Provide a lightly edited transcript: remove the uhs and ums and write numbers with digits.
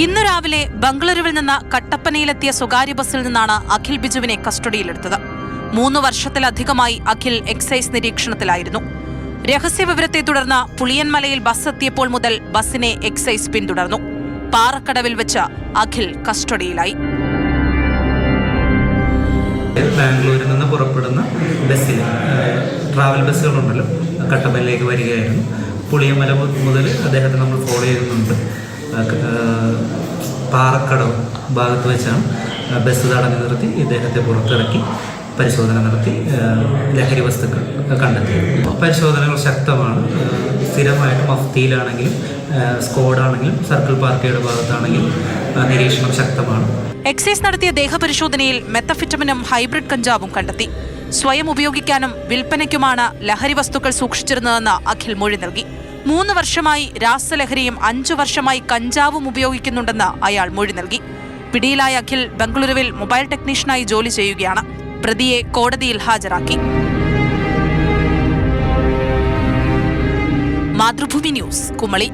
ഇന്നു രാവിലെ ബംഗളൂരുവിൽ നിന്ന് കട്ടപ്പനയിലെത്തിയ സ്വകാര്യ ബസ്സിൽ നിന്നാണ് അഖിൽ ബിജുവിനെ കസ്റ്റഡിയിലെടുത്തത്. 3 വർഷത്തിലധികമായി അഖിൽ എക്സൈസ് നിരീക്ഷണത്തിലായിരുന്നു. രഹസ്യവിവരത്തെ തുടർന്ന് പുളിയൻമലയിൽ ബസ് എത്തിയപ്പോൾ മുതൽ ബസ്സിനെ എക്സൈസ് പിന്തുടർന്നു. പാറക്കടവിൽ വെച്ച് അഖിൽ കസ്റ്റഡിയിലായി. ബാംഗ്ലൂരിൽ നിന്ന് പുറപ്പെടുന്ന ബസ്സിൽ ട്രാവൽ ബസ്സുകളുണ്ടല്ലോ, കട്ടപ്പനയിലേക്ക് വരികയായിരുന്നു. പുളിയമല മുതൽ അദ്ദേഹത്തെ നമ്മൾ ഫോളോ ചെയ്യുന്നുണ്ട്. പാറക്കടവ് ഭാഗത്ത് വെച്ചാണ് ബസ് തടഞ്ഞു നിർത്തി ഇദ്ദേഹത്തെ പുറത്തിറക്കി പരിശോധന നടത്തി ലഹരി വസ്തുക്കൾ കണ്ടെത്തിയത്. പരിശോധനകൾ ശക്തമാണ്. സ്ഥിരമായിട്ട് മഫ്തിയിലാണെങ്കിലും സ്ക്വാഡാണെങ്കിലും സർക്കിൾ പാർട്ടിയുടെ ഭാഗത്താണെങ്കിലും നിരീക്ഷണം ശക്തമാണ്. എക്സൈസ് നടത്തിയ ദേഹപരിശോധനയിൽ മെത്തഫെറ്റമിനും ഹൈബ്രിഡ് കഞ്ചാവും കണ്ടെത്തി. സ്വയം ഉപയോഗിക്കാനും വിൽപ്പനയ്ക്കുമാണ് ലഹരി വസ്തുക്കൾ സൂക്ഷിച്ചിരുന്നതെന്ന് അഖിൽ മൊഴി നൽകി. 3 വർഷമായി രാസലഹരിയും 5 വർഷമായി കഞ്ചാവും ഉപയോഗിക്കുന്നുണ്ടെന്ന് അയാൾ മൊഴി നൽകി. പിടിയിലായ അഖിൽ ബംഗളൂരുവിൽ മൊബൈൽ ടെക്നീഷ്യനായി ജോലി ചെയ്യുകയാണ്. പ്രതിയെ കോടതിയിൽ ഹാജരാക്കി. മാതൃഭൂമി ന്യൂസ്, കുമളി.